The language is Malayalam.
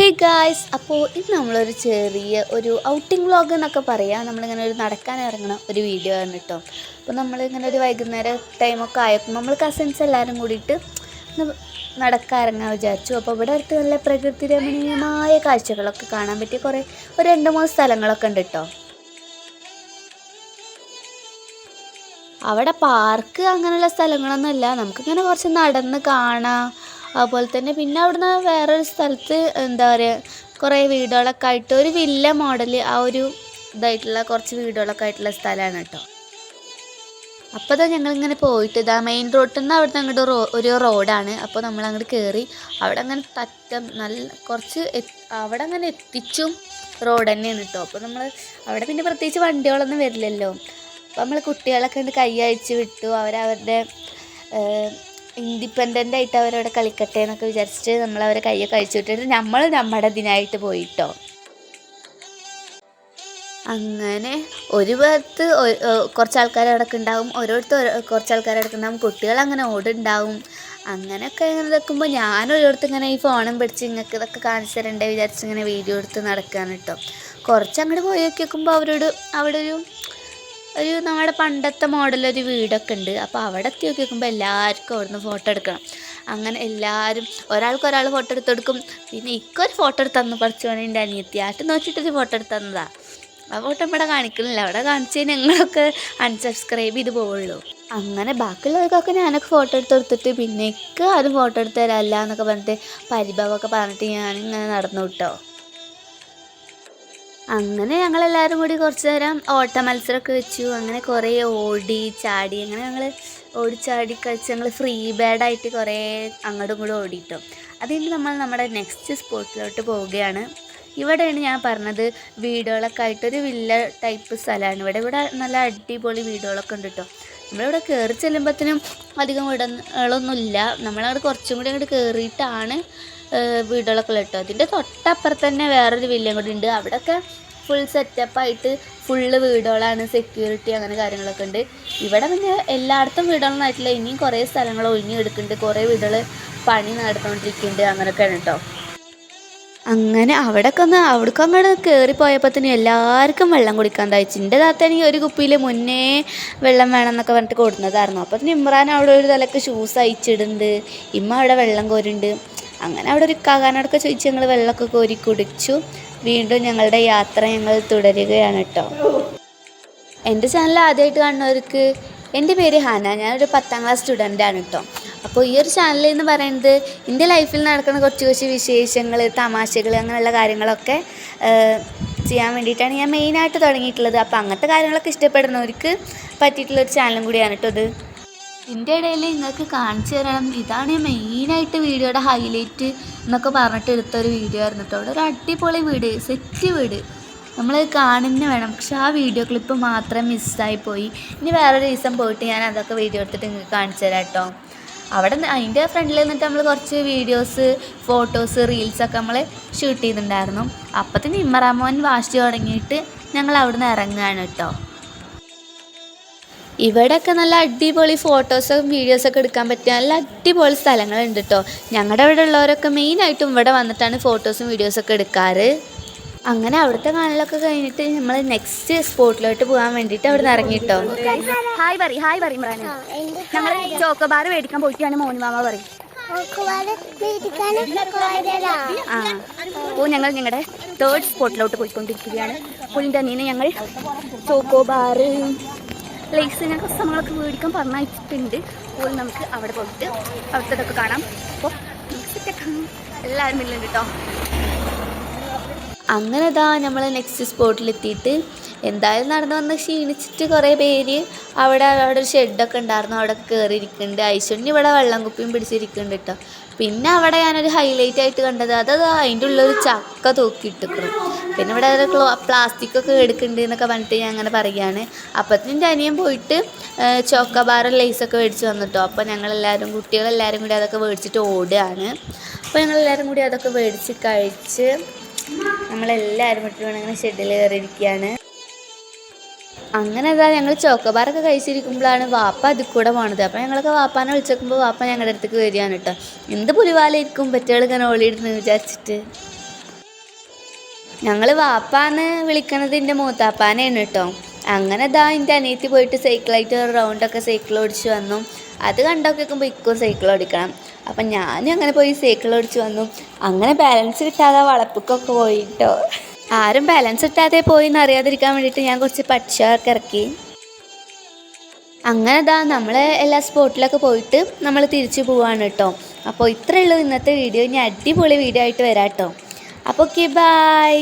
ഹേ ഗായ്സ്, അപ്പോൾ ഇത് നമ്മളൊരു ചെറിയ ഒരു ഔട്ടിംഗ് വ്ളോഗ് എന്നൊക്കെ പറയാം. നമ്മളിങ്ങനെ ഒരു നടക്കാൻ ഇറങ്ങണ ഒരു വീഡിയോ ആണ് കേട്ടോ. അപ്പോൾ നമ്മളിങ്ങനെ ഒരു വൈകുന്നേരം ടൈമൊക്കെ ആയപ്പോൾ നമ്മൾ കസിൻസ് എല്ലാവരും കൂടിയിട്ട് നടക്കാൻ ഇറങ്ങാൻ വിചാരിച്ചു. അപ്പോൾ ഇവിടെ അടുത്ത് നല്ല പ്രകൃതി രമണീയമായ കാഴ്ചകളൊക്കെ കാണാൻ പറ്റിയ ഒരു 2-3 സ്ഥലങ്ങളൊക്കെ ഉണ്ട് കേട്ടോ. അവിടെ പാർക്ക് അങ്ങനെയുള്ള സ്ഥലങ്ങളൊന്നുമില്ല, നമുക്കിങ്ങനെ കുറച്ച് നടന്ന് കാണാം. അതുപോലെ തന്നെ പിന്നെ അവിടുന്ന് വേറൊരു സ്ഥലത്ത് എന്താ പറയുക, കുറേ വീടുകളൊക്കെ ആയിട്ട് ഒരു വില്ല മോഡൽ ആ ഒരു ഇതായിട്ടുള്ള കുറച്ച് വീടുകളൊക്കെ ആയിട്ടുള്ള സ്ഥലമാണ് കേട്ടോ. അപ്പോൾ ഇതാ ഞങ്ങളിങ്ങനെ പോയിട്ട് ഇതാ മെയിൻ റോഡിൽ നിന്ന് അവിടുന്ന് അങ്ങോട്ട് ഒരു റോഡാണ്. അപ്പോൾ നമ്മളങ്ങോട്ട് കയറി അവിടെ അങ്ങനെ നല്ല കുറച്ച് അവിടെ അങ്ങനെ എത്തിച്ചും റോഡ് തന്നെയാണ് കേട്ടോ. അപ്പോൾ നമ്മൾ അവിടെ പിന്നെ പ്രത്യേകിച്ച് വണ്ടികളൊന്നും വരില്ലല്ലോ. അപ്പോൾ നമ്മൾ കുട്ടികളൊക്കെ ഉണ്ട് കൈ അയച്ച് വിട്ടു. അവരവരുടെ ഇൻഡിപെൻഡൻ്റ് ആയിട്ട് അവരവിടെ കളിക്കട്ടെ എന്നൊക്കെ വിചാരിച്ചിട്ട് നമ്മളവരെ കയ്യൊക്കെ അഴിച്ചു വിട്ടിട്ട് നമ്മൾ നമ്മുടെ ഇതിനായിട്ട് പോയിട്ടോ. അങ്ങനെ ഒരു ഭാഗത്ത് കുറച്ച് ആൾക്കാർ അടക്കം ഉണ്ടാവും, കുറച്ച് ആൾക്കാർ അടക്കം ഉണ്ടാവും, കുട്ടികൾ അങ്ങനെ ഓടുണ്ടാവും. അങ്ങനെയൊക്കെ ഇങ്ങനെ നിൽക്കുമ്പോൾ ഞാനൊരിടത്ത് ഇങ്ങനെ ഈ ഫോണും പിടിച്ച് ഇങ്ങൾക്ക് ഇതൊക്കെ കാണിച്ചു തരണ്ടേ വിചാരിച്ച് ഇങ്ങനെ വീഡിയോ എടുത്ത് നടക്കുകയാണ് കേട്ടോ. കുറച്ച് അങ്ങോട്ട് പോയി നോക്കിയേക്കുമ്പോൾ അവിടെ ഒരു നമ്മുടെ പണ്ടത്തെ മോഡലൊരു വീടൊക്കെ ഉണ്ട്. അപ്പോൾ അവിടെ എത്തി നോക്കിക്കുമ്പോൾ എല്ലാവർക്കും അവിടുന്ന് ഫോട്ടോ എടുക്കണം. അങ്ങനെ എല്ലാവരും ഒരാൾ ഫോട്ടോ എടുത്തെടുക്കും. പിന്നെ ഇക്കൊരു ഫോട്ടോ എടുത്ത് തന്നു, പഠിച്ചു വേണേ എൻ്റെ അനിയത്തി ആട്ട് നോക്കിയിട്ടൊരു ഫോട്ടോ എടുത്ത് തന്നതാണ്. ആ ഫോട്ടോ ഇവിടെ കാണിക്കുന്നില്ല, അവിടെ കാണിച്ച് ഞങ്ങളൊക്കെ അൺസബ്സ്ക്രൈബ് ചെയ്ത് പോവുള്ളൂ. അങ്ങനെ ബാക്കിയുള്ളവർക്കൊക്കെ ഞാനൊക്കെ ഫോട്ടോ എടുത്ത് കൊടുത്തിട്ട് പിന്നെ എനിക്ക് ആരും ഫോട്ടോ എടുത്ത് തരാമല്ല എന്നൊക്കെ പറഞ്ഞിട്ട് പരിഭവമൊക്കെ പറഞ്ഞിട്ട് ഞാനിങ്ങനെ നടന്നു കേട്ടോ. അങ്ങനെ ഞങ്ങളെല്ലാവരും കൂടി കുറച്ച് നേരം ഓട്ട മത്സരമൊക്കെ വെച്ചു. അങ്ങനെ കുറേ ഓടി ചാടി, അങ്ങനെ ഞങ്ങൾ ഓടിച്ചാടി കളിച്ച് ഞങ്ങൾ ഫ്രീ ബാഡായിട്ട് കുറേ അങ്ങോട്ടും ഇങ്ങോട്ടും ഓടിയിട്ടു. അതുകഴിഞ്ഞ് നമ്മൾ നമ്മുടെ നെക്സ്റ്റ് സ്പോട്ടിലോട്ട് പോവുകയാണ്. ഇവിടെയാണ് ഞാൻ പറഞ്ഞത് വീടുകളൊക്കെ ആയിട്ടൊരു വില്ല ടൈപ്പ് സ്ഥലമാണ്. ഇവിടെ നല്ല അടിപൊളി വീടുകളൊക്കെ ഉണ്ട് കേട്ടോ. നമ്മളിവിടെ കയറി ചെല്ലുമ്പോഴത്തേനും അധികം വീടുകളൊന്നുമില്ല. നമ്മളവിടെ കുറച്ചും കൂടി അങ്ങോട്ട് കയറിയിട്ടാണ് വീടുകളൊക്കെ ഉള്ളത് കേട്ടോ. അതിൻ്റെ തൊട്ടപ്പുറത്ത് തന്നെ വേറൊരു വില്ലയും കൂടി ഉണ്ട്. അവിടെയൊക്കെ ഫുൾ സെറ്റപ്പായിട്ട് ഫുള്ള് വീടുകളാണ്, സെക്യൂരിറ്റി അങ്ങനെ കാര്യങ്ങളൊക്കെ ഉണ്ട്. ഇവിടെ പിന്നെ എല്ലായിടത്തും വീടുകളൊന്നും ആയിട്ടില്ല, ഇനിയും കുറേ സ്ഥലങ്ങൾ ഒഴിഞ്ഞു എടുക്കുന്നുണ്ട്, കുറേ വീടുകൾ പണി നടന്നുകൊണ്ടിരിക്കുന്നുണ്ട്, അങ്ങനെയൊക്കെയാണ് കേട്ടോ. അങ്ങനെ അവിടേക്ക് അങ്ങോട്ട് കയറിപ്പോയപ്പോൾ തന്നെ എല്ലാവർക്കും വെള്ളം കുടിക്കാൻ തയ്ച്ചു. എൻ്റെ താത്താണെങ്കിൽ ഒരു കുപ്പിയിൽ മുന്നേ വെള്ളം വേണമെന്നൊക്കെ പറഞ്ഞിട്ട് കൊടുക്കുന്നതായിരുന്നു. അപ്പോൾ തന്നെ ഇമ്രാൻ അവിടെ ഒരു തലക്ക് ഷൂസ് അയച്ചിടുന്നുണ്ട്, ഇമ്മ അവിടെ വെള്ളം കോരുന്നുണ്ട്. അങ്ങനെ അവിടെ ഒരു കാകാനോടൊക്കെ ചോദിച്ച് ഞങ്ങൾ വെള്ളമൊക്കെ കോരി കുടിച്ചു. വീണ്ടും ഞങ്ങളുടെ യാത്ര ഞങ്ങൾ തുടരുകയാണ് കേട്ടോ. എൻ്റെ ചാനൽ ആദ്യമായിട്ട് കാണുന്നവർക്ക്, എൻ്റെ പേര് ഹാന, ഞാനൊരു 10ാം ക്ലാസ് സ്റ്റുഡൻ്റാണ് കേട്ടോ. അപ്പോൾ ഈ ഒരു ചാനൽ എന്ന് പറയുന്നത് എൻ്റെ ലൈഫിൽ നടക്കുന്ന കുറച്ച് വിശേഷങ്ങൾ, തമാശകൾ, അങ്ങനെയുള്ള കാര്യങ്ങളൊക്കെ ചെയ്യാൻ വേണ്ടിയിട്ടാണ് ഞാൻ മെയിനായിട്ട് തുടങ്ങിയിട്ടുള്ളത്. അപ്പോൾ അങ്ങനത്തെ കാര്യങ്ങളൊക്കെ ഇഷ്ടപ്പെടുന്നവർക്ക് പറ്റിയിട്ടുള്ളൊരു ചാനലും കൂടിയാണ് കേട്ടോ ഇത്. ഇതിൻ്റെ ഇടയിൽ നിങ്ങൾക്ക് കാണിച്ചു തരണം, ഇതാണ് മെയിനായിട്ട് വീഡിയോയുടെ ഹൈലൈറ്റ് എന്നൊക്കെ പറഞ്ഞിട്ട് എടുത്തൊരു വീഡിയോ ആയിരുന്നു കേട്ടോ. അവിടെ ഒരു അടിപൊളി വീട്, സെറ്റ് വീട്, നമ്മൾ കാണുന്നേ വേണം. പക്ഷെ ആ വീഡിയോ ക്ലിപ്പ് മാത്രം മിസ്സായിപ്പോയി. ഇനി വേറൊരു ദിവസം പോയിട്ട് ഞാൻ അതൊക്കെ വീഡിയോ എടുത്തിട്ട് നിങ്ങൾക്ക് കാണിച്ചു തരാം കേട്ടോ. അതിൻ്റെ ഫ്രണ്ടിൽ നിന്നിട്ട് നമ്മൾ കുറച്ച് വീഡിയോസ്, ഫോട്ടോസ്, റീൽസൊക്കെ നമ്മൾ ഷൂട്ട് ചെയ്തിട്ടുണ്ടായിരുന്നു. അപ്പത്തിന് ഇമ്മറാമോൻ വാശി തുടങ്ങിയിട്ട് ഞങ്ങൾ അവിടെ നിന്ന് ഇറങ്ങുകയാണ് കേട്ടോ. ഇവിടെയൊക്കെ നല്ല അടിപൊളി ഫോട്ടോസും വീഡിയോസൊക്കെ എടുക്കാൻ പറ്റിയ നല്ല അടിപൊളി സ്ഥലങ്ങളുണ്ട് കേട്ടോ. ഞങ്ങളുടെ ഇവിടെ ഉള്ളവരൊക്കെ മെയിനായിട്ടും ഇവിടെ വന്നിട്ടാണ് ഫോട്ടോസും വീഡിയോസൊക്കെ എടുക്കാറ്. അങ്ങനെ അവിടുത്തെ കാണലൊക്കെ കഴിഞ്ഞിട്ട് നമ്മൾ നെക്സ്റ്റ് സ്പോട്ടിലോട്ട് പോകാൻ വേണ്ടിയിട്ട് അവിടെ നിന്ന് ഇറങ്ങിട്ടോ. ഹായ് പറയും ഞങ്ങൾ ചോക്കോബാർ മേടിക്കാൻ പോയിട്ടാണ് മോനുമാമ പറയും. അപ്പോൾ ഞങ്ങൾ ഞങ്ങളുടെ 3rd സ്പോട്ടിലോട്ട് പോയിക്കൊണ്ടിരിക്കുകയാണ്. അപ്പോൾ ഇതിൻ്റെ അനിയനെ ഞങ്ങൾ ചോക്കോബാർ, ലേസ്, ഞങ്ങൾക്ക് സംഭവങ്ങളൊക്കെ മേടിക്കാൻ പറഞ്ഞിട്ടുണ്ട്. അപ്പോൾ നമുക്ക് അവിടെ പോയിട്ട് അവിടുത്തെ കാണാം. അപ്പോൾ എല്ലാവരും ഇല്ലുണ്ട് കേട്ടോ. അങ്ങനെ നമ്മൾ നെക്സ്റ്റ് സ്പോട്ടിലെത്തിയിട്ട് എന്തായാലും നടന്നു വന്ന് ക്ഷീണിച്ചിട്ട് കുറേ പേര് അവിടെ ഒരു ഷെഡൊക്കെ ഉണ്ടായിരുന്നു, അവിടെ കയറിയിരിക്കുന്നുണ്ട്. ഐശ്വര്യ ഇവിടെ വെള്ളം കുപ്പിയും പിടിച്ചിരിക്കുന്നുണ്ട് കേട്ടോ. പിന്നെ അവിടെ ഞാനൊരു ഹൈലൈറ്റ് ആയിട്ട് കണ്ടത് അതിൻ്റെ ഉള്ളൊരു ചക്ക തൂക്കിയിട്ടിരിക്കണം. പിന്നെ ഇവിടെ പ്ലാസ്റ്റിക്കൊക്കെ എടുക്കുന്നുണ്ട് എന്നൊക്കെ പറഞ്ഞിട്ട് ഞാൻ അങ്ങനെ പറയുകയാണ്. അപ്പത്തിന് എൻ്റെ അനിയൻ പോയിട്ട് ചോക്കോബാറും ലേസൊക്കെ മേടിച്ച് വന്നിട്ടോ. അപ്പോൾ കുട്ടികളെല്ലാവരും കൂടി അതൊക്കെ മേടിച്ചിട്ട് ഓടുകയാണ്. അപ്പോൾ ഞങ്ങളെല്ലാവരും കൂടി അതൊക്കെ മേടിച്ച് കഴിച്ച് നമ്മളെല്ലാവരും വിട്ട് ഇങ്ങനെ ഷെഡിൽ കയറിയിരിക്കുകയാണ്. അങ്ങനെ ഞങ്ങൾ ചോക്കോബാറൊക്കെ കഴിച്ചിരിക്കുമ്പോഴാണ് വാപ്പ അതിൽ കൂടെ പോണത്. അപ്പോൾ ഞങ്ങളൊക്കെ വാപ്പാനെ വിളിച്ചേക്കുമ്പോൾ വാപ്പ ഞങ്ങളുടെ അടുത്തേക്ക് വരികയാണ് കേട്ടോ. എന്ത് പുലിവാലായിരിക്കും പറ്റുകൾ ഇങ്ങനെ ഓളിയിടുന്നു വിചാരിച്ചിട്ട്. ഞങ്ങൾ വാപ്പാന്ന് വിളിക്കണത് എൻ്റെ മൂത്താപ്പാനെയാണ് കേട്ടോ. അങ്ങനെ എൻ്റെ അനിയത്തി പോയിട്ട് സൈക്കിളായിട്ട് ഒരു റൗണ്ടൊക്കെ സൈക്കിൾ ഓടിച്ച് വന്നു. അത് കണ്ടൊക്കെ വെക്കുമ്പോൾ ഇക്കും സൈക്കിൾ ഓടിക്കണം. അപ്പം ഞാനും അങ്ങനെ പോയി സൈക്കിൾ ഓടിച്ച് വന്നു. അങ്ങനെ ബാലൻസ് കിട്ടാതെ വളപ്പിക്കൊക്കെ പോയി കേട്ടോ. ആരും ബാലൻസ് കിട്ടാതെ പോയി എന്നറിയാതിരിക്കാൻ വേണ്ടിയിട്ട് ഞാൻ കുറച്ച് പക്ഷികളൊക്കെ ഇറക്കി. അങ്ങനെ നമ്മൾ എല്ലാ സ്പോട്ടിലൊക്കെ പോയിട്ട് നമ്മൾ തിരിച്ചു പോവാണ് കേട്ടോ. അപ്പോൾ ഇത്രയേ ഉള്ളൂ ഇന്നത്തെ വീഡിയോ. ഇനി അടിപൊളി വീഡിയോ ആയിട്ട് വരാം കേട്ടോ. അപ്പോൾ ഓക്കെ, ബൈ.